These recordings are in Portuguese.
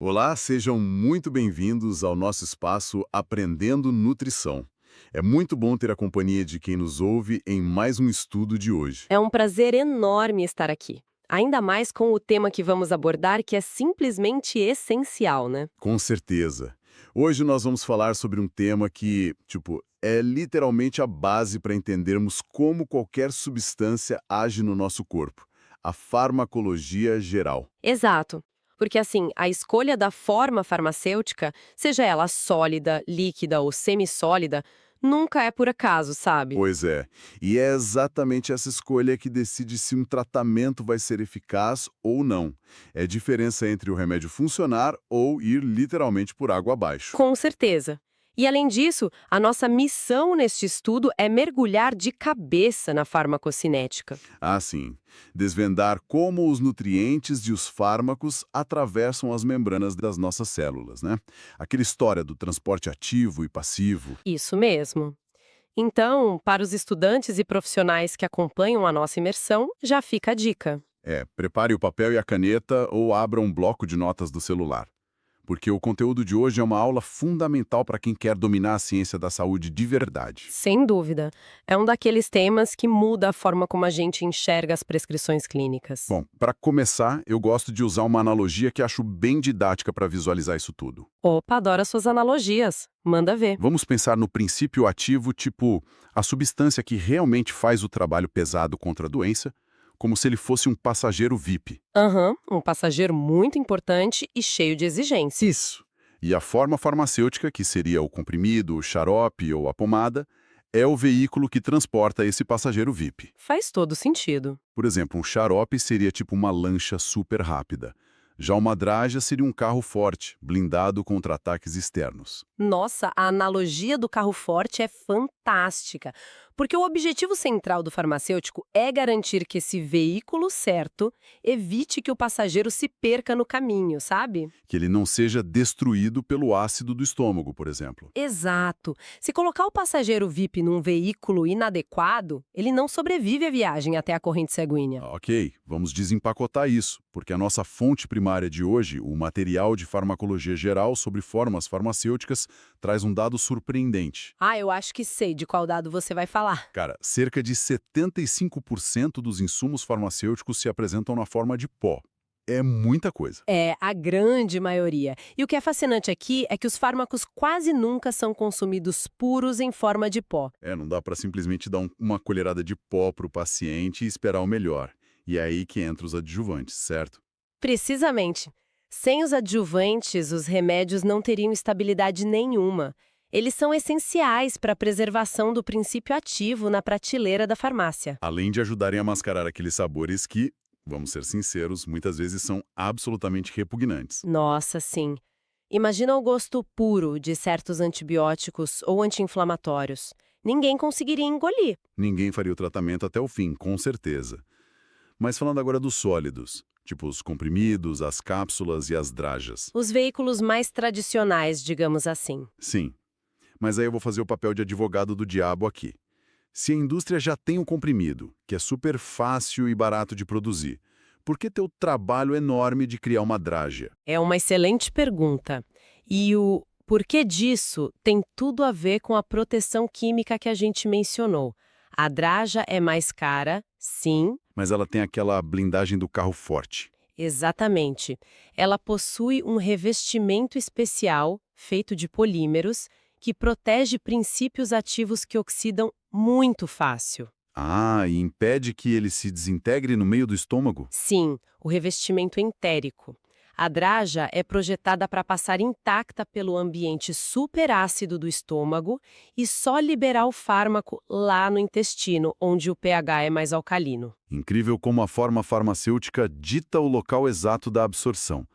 Olá, sejam muito bem-vindos ao nosso espaço Aprendendo Nutrição. É muito bom ter a companhia de quem nos ouve em mais um estudo de hoje. É um prazer enorme estar aqui. Ainda mais com o tema que vamos abordar, que é simplesmente essencial, né? Com certeza. Hoje nós vamos falar sobre um tema que, é literalmente a base para entendermos como qualquer substância age no nosso corpo. A farmacologia geral. Exato. Porque, assim, a escolha da forma farmacêutica, seja ela sólida, líquida ou semissólida, nunca é por acaso, sabe? Pois é, e é exatamente essa escolha que decide se um tratamento vai ser eficaz ou não. É a diferença entre o remédio funcionar ou ir literalmente por água abaixo. Com certeza. E, além disso, a nossa missão neste estudo é mergulhar de cabeça na farmacocinética. Assim, desvendar como os nutrientes e os fármacos atravessam as membranas das nossas células, né? Aquela história do transporte ativo e passivo. Isso mesmo. Então, para os estudantes e profissionais que acompanham a nossa imersão, já fica a dica. Prepare o papel e a caneta ou abra um bloco de notas do celular. Porque o conteúdo de hoje é uma aula fundamental para quem quer dominar a ciência da saúde de verdade. Sem dúvida. É um daqueles temas que muda a forma como a gente enxerga as prescrições clínicas. Bom, para começar, eu gosto de usar uma analogia que acho bem didática para visualizar isso tudo. Opa, adoro as suas analogias. Manda ver. Vamos pensar no princípio ativo, tipo a substância que realmente faz o trabalho pesado contra a doença, como se ele fosse um passageiro VIP. Aham, um passageiro muito importante e cheio de exigências. Isso. E a forma farmacêutica, que seria o comprimido, o xarope ou a pomada, é o veículo que transporta esse passageiro VIP. Faz todo sentido. Por exemplo, um xarope seria tipo uma lancha super rápida. Já uma draja seria um carro forte, blindado contra ataques externos. Nossa, a analogia do carro forte é fantástica, porque o objetivo central do farmacêutico é garantir que esse veículo certo evite que o passageiro se perca no caminho, sabe? Que ele não seja destruído pelo ácido do estômago, por exemplo. Exato. Se colocar o passageiro VIP num veículo inadequado, ele não sobrevive à viagem até a corrente sanguínea. Ok, vamos desempacotar isso, porque a nossa fonte primária de hoje, o material de farmacologia geral sobre formas farmacêuticas, traz um dado surpreendente. Ah, eu acho que sei de qual dado você vai falar. Cara, cerca de 75% dos insumos farmacêuticos se apresentam na forma de pó. É muita coisa. É, a grande maioria. E o que é fascinante aqui é que os fármacos quase nunca são consumidos puros em forma de pó. Não dá para simplesmente dar uma colherada de pó para o paciente e esperar o melhor. E é aí que entra os adjuvantes, certo? Precisamente. Sem os adjuvantes, os remédios não teriam estabilidade nenhuma. Eles são essenciais para a preservação do princípio ativo na prateleira da farmácia. Além de ajudarem a mascarar aqueles sabores que, vamos ser sinceros, muitas vezes são absolutamente repugnantes. Nossa, sim. Imagina o gosto puro de certos antibióticos ou anti-inflamatórios. Ninguém conseguiria engolir. Ninguém faria o tratamento até o fim, com certeza. Mas falando agora dos sólidos, tipo os comprimidos, as cápsulas e as drajas. Os veículos mais tradicionais, digamos assim. Sim, mas aí eu vou fazer o papel de advogado do diabo aqui. Se a indústria já tem o comprimido, que é super fácil e barato de produzir, por que ter o trabalho enorme de criar uma draja? É uma excelente pergunta. E o porquê disso tem tudo a ver com a proteção química que a gente mencionou. A draja é mais cara, sim, Mas ela tem aquela blindagem do carro forte. exatamente. Ela possui um revestimento especial, feito de polímeros, que protege princípios ativos que oxidam muito fácil. Ah, e impede que ele se desintegre no meio do estômago? Sim, o revestimento entérico. A draja é projetada para passar intacta pelo ambiente superácido do estômago e só liberar o fármaco lá no intestino, onde o pH é mais alcalino. Incrível como a forma farmacêutica dita o local exato da absorção.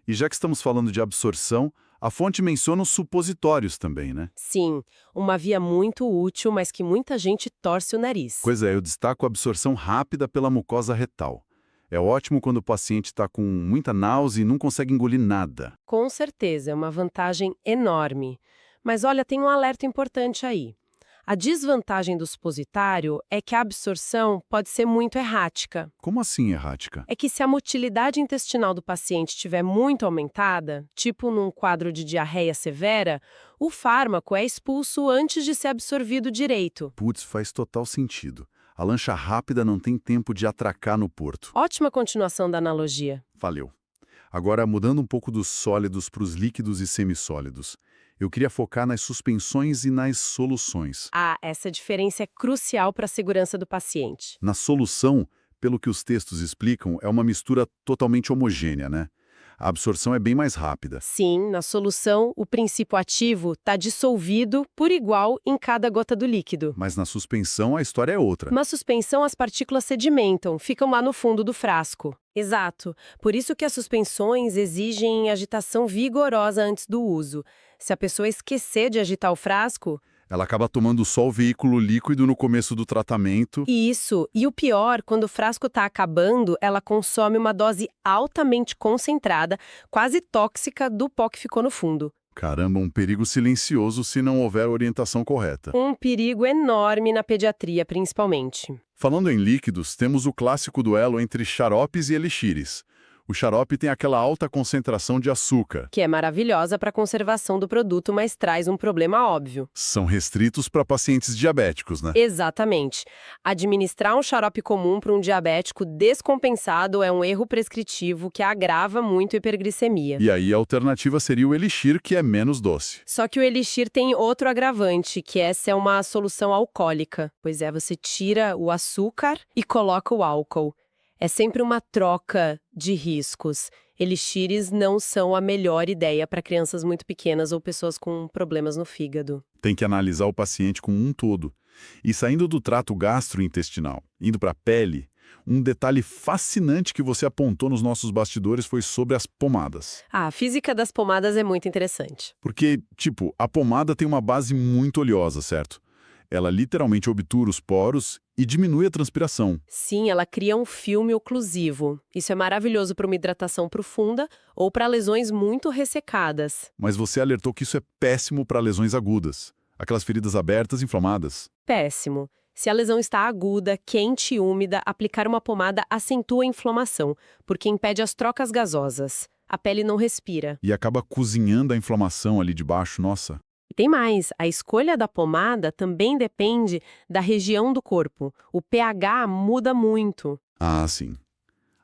E já que estamos falando de absorção, a fonte menciona os supositórios também, né? Sim, uma via muito útil, mas que muita gente torce o nariz. Pois é, eu destaco a absorção rápida pela mucosa retal. É ótimo quando o paciente está com muita náusea e não consegue engolir nada. Com certeza, é uma vantagem enorme. Mas olha, tem um alerta importante aí. A desvantagem do supositário é que a absorção pode ser muito errática. Como assim, errática? É que se a motilidade intestinal do paciente estiver muito aumentada, tipo num quadro de diarreia severa, o fármaco é expulso antes de ser absorvido direito. Putz, faz total sentido. A lancha rápida não tem tempo de atracar no porto. Ótima continuação da analogia. Valeu. Agora, mudando um pouco dos sólidos para os líquidos e semissólidos, eu queria focar nas suspensões e nas soluções. Ah, essa diferença é crucial para a segurança do paciente. Na solução, pelo que os textos explicam, é uma mistura totalmente homogênea, né? A absorção é bem mais rápida. Sim, na solução, o princípio ativo está dissolvido por igual em cada gota do líquido. Mas na suspensão, a história é outra. Na suspensão, as partículas sedimentam, ficam lá no fundo do frasco. Exato. Por isso que as suspensões exigem agitação vigorosa antes do uso. Se a pessoa esquecer de agitar o frasco... Ela acaba tomando só o veículo líquido no começo do tratamento. Isso. E o pior, quando o frasco está acabando, ela consome uma dose altamente concentrada, quase tóxica, do pó que ficou no fundo. Caramba, um perigo silencioso se não houver orientação correta. Um perigo enorme na pediatria, principalmente. Falando em líquidos, temos o clássico duelo entre xaropes e elixires. O xarope tem aquela alta concentração de açúcar. Que é maravilhosa para a conservação do produto, mas traz um problema óbvio. São restritos para pacientes diabéticos, né? Exatamente. Administrar um xarope comum para um diabético descompensado é um erro prescritivo que agrava muito a hiperglicemia. E aí a alternativa seria o elixir, que é menos doce. Só que o elixir tem outro agravante, que essa é uma solução alcoólica. Pois é, você tira o açúcar e coloca o álcool. É sempre uma troca de riscos. Elixires não são a melhor ideia para crianças muito pequenas ou pessoas com problemas no fígado. Tem que analisar o paciente como um todo. E saindo do trato gastrointestinal, indo para a pele, um detalhe fascinante que você apontou nos nossos bastidores foi sobre as pomadas. A física das pomadas é muito interessante. Porque, tipo, a pomada tem uma base muito oleosa, certo? Ela literalmente obtura os poros e diminui a transpiração. Sim, ela cria um filme oclusivo. Isso é maravilhoso para uma hidratação profunda ou para lesões muito ressecadas. Mas você alertou que isso é péssimo para lesões agudas. Aquelas feridas abertas, inflamadas. Péssimo. Se a lesão está aguda, quente e úmida, aplicar uma pomada acentua a inflamação, porque impede as trocas gasosas. A pele não respira. E acaba cozinhando a inflamação ali de baixo, nossa. E tem mais, a escolha da pomada também depende da região do corpo. O pH muda muito. Ah, sim.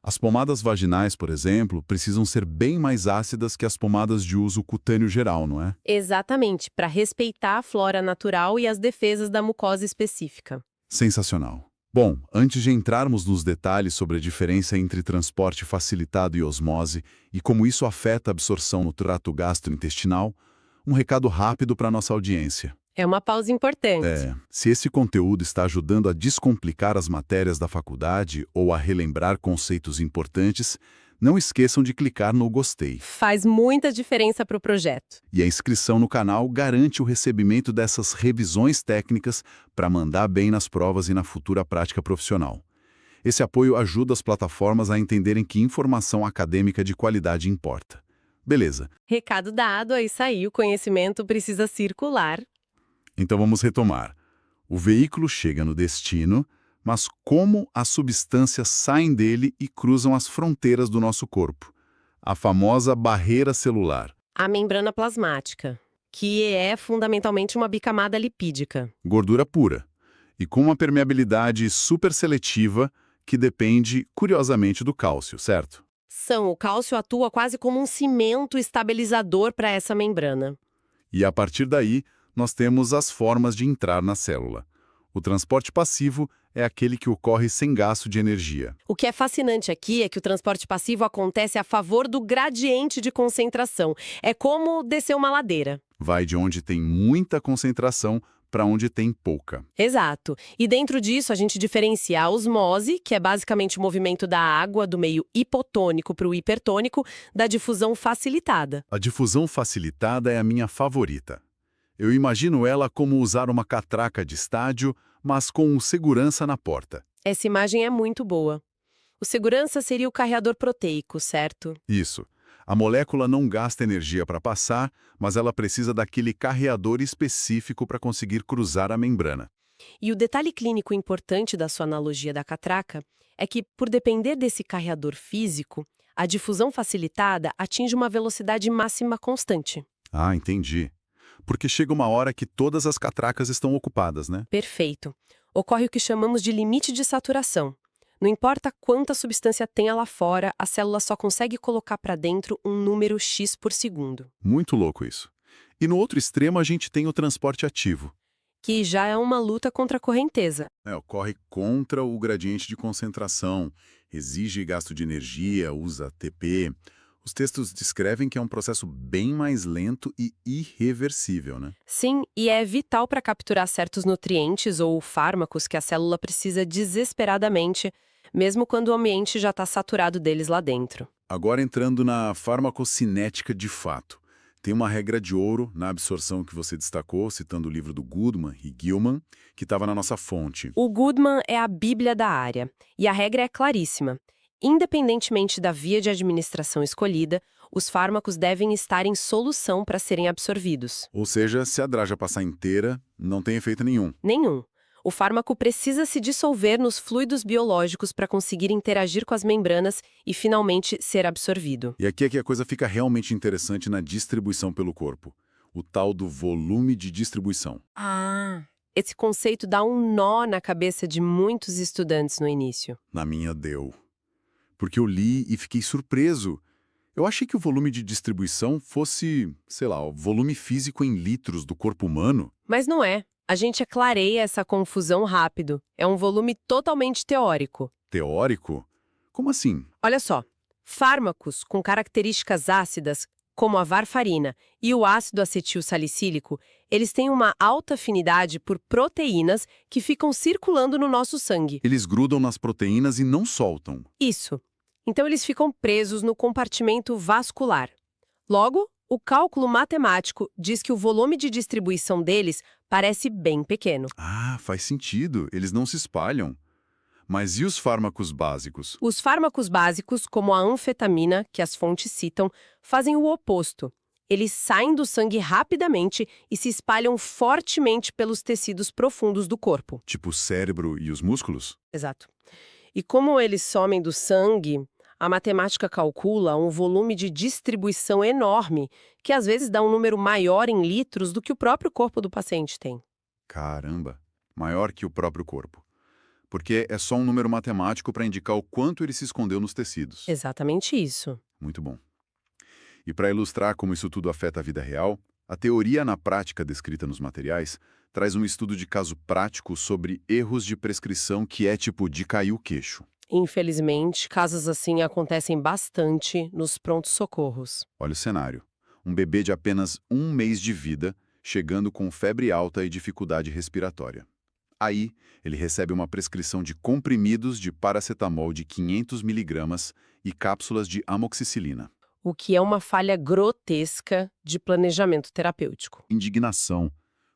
As pomadas vaginais, por exemplo, precisam ser bem mais ácidas que as pomadas de uso cutâneo geral, não é? Exatamente, para respeitar a flora natural e as defesas da mucosa específica. Sensacional. Bom, antes de entrarmos nos detalhes sobre a diferença entre transporte facilitado e osmose e como isso afeta a absorção no trato gastrointestinal, um recado rápido para a nossa audiência. É uma pausa importante. Se esse conteúdo está ajudando a descomplicar as matérias da faculdade ou a relembrar conceitos importantes, não esqueçam de clicar no gostei. Faz muita diferença para o projeto. E a inscrição no canal garante o recebimento dessas revisões técnicas para mandar bem nas provas e na futura prática profissional. Esse apoio ajuda as plataformas a entenderem que informação acadêmica de qualidade importa. Beleza. Recado dado, aí saiu, o conhecimento precisa circular. Então vamos retomar. O veículo chega no destino, mas como as substâncias saem dele e cruzam as fronteiras do nosso corpo? A famosa barreira celular. A membrana plasmática, que é fundamentalmente uma bicamada lipídica. Gordura pura. E com uma permeabilidade super seletiva que depende, curiosamente, do cálcio, certo? O cálcio atua quase como um cimento estabilizador para essa membrana. E a partir daí, nós temos as formas de entrar na célula. O transporte passivo é aquele que ocorre sem gasto de energia. O que é fascinante aqui é que o transporte passivo acontece a favor do gradiente de concentração. É como descer uma ladeira. Vai de onde tem muita concentração para onde tem pouca. Exato. E dentro disso a gente diferencia a osmose, que é basicamente o movimento da água do meio hipotônico para o hipertônico, da difusão facilitada. A difusão facilitada é a minha favorita. Eu imagino ela como usar uma catraca de estádio, mas com um segurança na porta. Essa imagem é muito boa. O segurança seria o carreador proteico, certo? Isso. A molécula não gasta energia para passar, mas ela precisa daquele carreador específico para conseguir cruzar a membrana. E o detalhe clínico importante da sua analogia da catraca é que, por depender desse carreador físico, a difusão facilitada atinge uma velocidade máxima constante. Ah, entendi. Porque chega uma hora que todas as catracas estão ocupadas, né? Perfeito. Ocorre o que chamamos de limite de saturação. Não importa quanta substância tenha lá fora, a célula só consegue colocar para dentro um número X por segundo, Muito louco isso. E no outro extremo a gente tem o transporte ativo. que já é uma luta contra a correnteza. Ocorre contra o gradiente de concentração, exige gasto de energia, usa ATP. Os textos descrevem que é um processo bem mais lento e irreversível, né? Sim, e é vital para capturar certos nutrientes ou fármacos que a célula precisa desesperadamente, mesmo quando o ambiente já está saturado deles lá dentro. Agora entrando na farmacocinética de fato. Tem uma regra de ouro na absorção que você destacou, citando o livro do Goodman e Gilman, que estava na nossa fonte. O Goodman é a bíblia da área, e a regra é claríssima. Independentemente da via de administração escolhida, os fármacos devem estar em solução para serem absorvidos. Ou seja, se a draja passar inteira, não tem efeito nenhum. Nenhum. O fármaco precisa se dissolver nos fluidos biológicos para conseguir interagir com as membranas e, finalmente, ser absorvido. E aqui é que a coisa fica realmente interessante na distribuição pelo corpo. O tal do volume de distribuição. Esse conceito dá um nó na cabeça de muitos estudantes no início. Na minha deu. Porque eu li e fiquei surpreso. Eu achei que o volume de distribuição fosse, sei lá, o volume físico em litros do corpo humano. Mas não é. A gente clareia essa confusão rápido. É um volume totalmente teórico. Teórico? Como assim? Olha só, fármacos com características ácidas, como a varfarina e o ácido acetil salicílico, eles têm uma alta afinidade por proteínas que ficam circulando no nosso sangue. Eles grudam nas proteínas e não soltam. Isso. Então eles ficam presos no compartimento vascular. Logo, o cálculo matemático diz que o volume de distribuição deles parece bem pequeno. Ah, faz sentido. Eles não se espalham. Mas e os fármacos básicos? Os fármacos básicos, como a anfetamina, que as fontes citam, fazem o oposto. Eles saem do sangue rapidamente e se espalham fortemente pelos tecidos profundos do corpo. Tipo o cérebro e os músculos? Exato. E como eles somem do sangue, a matemática calcula um volume de distribuição enorme, que às vezes dá um número maior em litros do que o próprio corpo do paciente tem. Caramba, maior que o próprio corpo. Porque é só um número matemático para indicar o quanto ele se escondeu nos tecidos. Exatamente isso. Muito bom. E para ilustrar como isso tudo afeta a vida real, a teoria na prática descrita nos materiais traz um estudo de caso prático sobre erros de prescrição que é tipo de cair o queixo. Infelizmente, casos assim acontecem bastante nos prontos-socorros. Olha o cenário. Um bebê de apenas 1 mês de vida, chegando com febre alta e dificuldade respiratória. Aí, ele recebe uma prescrição de comprimidos de paracetamol de 500 miligramas e cápsulas de amoxicilina. O que é uma falha grotesca de planejamento terapêutico. Indignação.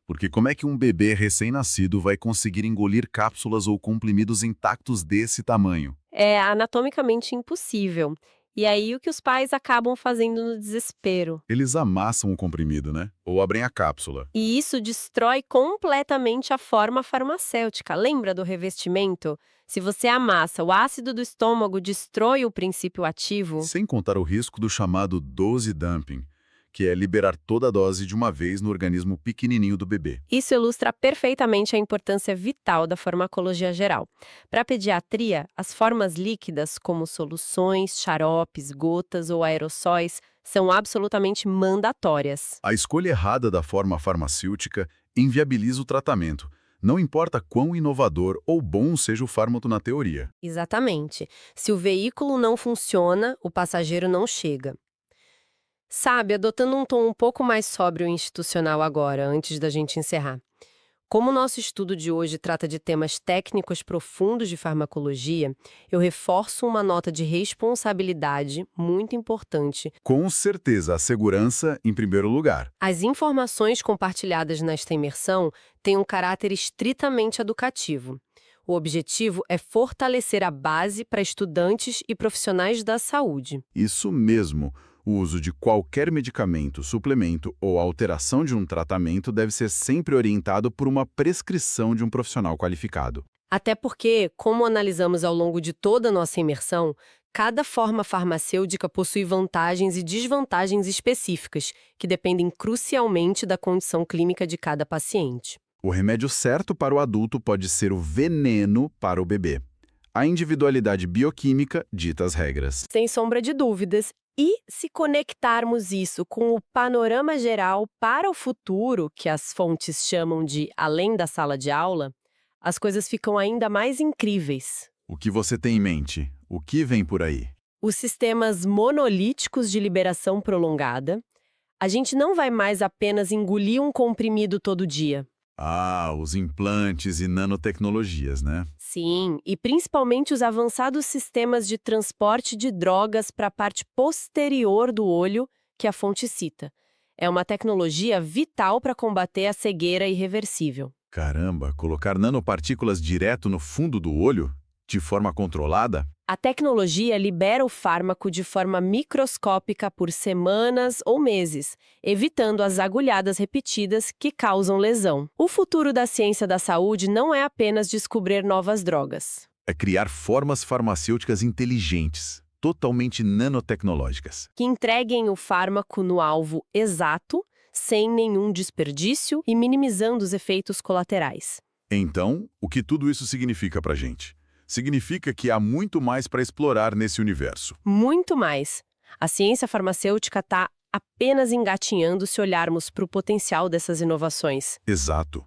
Porque como é que um bebê recém-nascido vai conseguir engolir cápsulas ou comprimidos intactos desse tamanho? É anatomicamente impossível. E aí o que os pais acabam fazendo no desespero. Eles amassam o comprimido, né? Ou abrem a cápsula. E isso destrói completamente a forma farmacêutica. Lembra do revestimento? Se você amassa, o ácido do estômago destrói o princípio ativo. Sem contar o risco do chamado dose dumping, que é liberar toda a dose de uma vez no organismo pequenininho do bebê. Isso ilustra perfeitamente a importância vital da farmacologia geral. Para a pediatria, as formas líquidas, como soluções, xaropes, gotas ou aerossóis, são absolutamente mandatórias. A escolha errada da forma farmacêutica inviabiliza o tratamento, não importa quão inovador ou bom seja o fármaco na teoria. Exatamente. Se o veículo não funciona, o passageiro não chega. Sabe, adotando um tom um pouco mais sóbrio e institucional agora, antes da gente encerrar. Como o nosso estudo de hoje trata de temas técnicos profundos de farmacologia, eu reforço uma nota de responsabilidade muito importante. Com certeza, a segurança em primeiro lugar. As informações compartilhadas nesta imersão têm um caráter estritamente educativo. O objetivo é fortalecer a base para estudantes e profissionais da saúde. Isso mesmo. O uso de qualquer medicamento, suplemento ou alteração de um tratamento deve ser sempre orientado por uma prescrição de um profissional qualificado. Até porque, como analisamos ao longo de toda a nossa imersão, cada forma farmacêutica possui vantagens e desvantagens específicas, que dependem crucialmente da condição clínica de cada paciente. O remédio certo para o adulto pode ser o veneno para o bebê. A individualidade bioquímica dita as regras. Sem sombra de dúvidas. E se conectarmos isso com o panorama geral para o futuro, que as fontes chamam de além da sala de aula, as coisas ficam ainda mais incríveis. O que você tem em mente? O que vem por aí? Os sistemas monolíticos de liberação prolongada. A gente não vai mais apenas engolir um comprimido todo dia. Ah, os implantes e nanotecnologias, né? Sim, e principalmente os avançados sistemas de transporte de drogas para a parte posterior do olho que a fonte cita. É uma tecnologia vital para combater a cegueira irreversível. Caramba, colocar nanopartículas direto no fundo do olho? De forma controlada? A tecnologia libera o fármaco de forma microscópica por semanas ou meses, evitando as agulhadas repetidas que causam lesão. O futuro da ciência da saúde não é apenas descobrir novas drogas. É criar formas farmacêuticas inteligentes, totalmente nanotecnológicas. Que entreguem o fármaco no alvo exato, sem nenhum desperdício e minimizando os efeitos colaterais. Então, o que tudo isso significa pra gente? Significa que há muito mais para explorar nesse universo. Muito mais. A ciência farmacêutica está apenas engatinhando se olharmos para o potencial dessas inovações. Exato.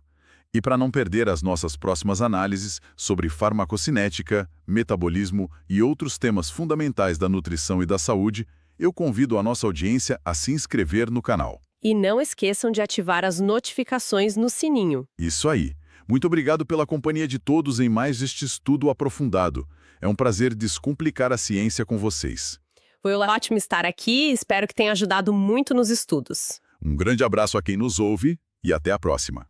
E para não perder as nossas próximas análises sobre farmacocinética, metabolismo e outros temas fundamentais da nutrição e da saúde, eu convido a nossa audiência a se inscrever no canal. E não esqueçam de ativar as notificações no sininho. Isso aí. Muito obrigado pela companhia de todos em mais este estudo aprofundado. É um prazer descomplicar a ciência com vocês. Foi ótimo estar aqui e espero que tenha ajudado muito nos estudos. Um grande abraço a quem nos ouve e até a próxima.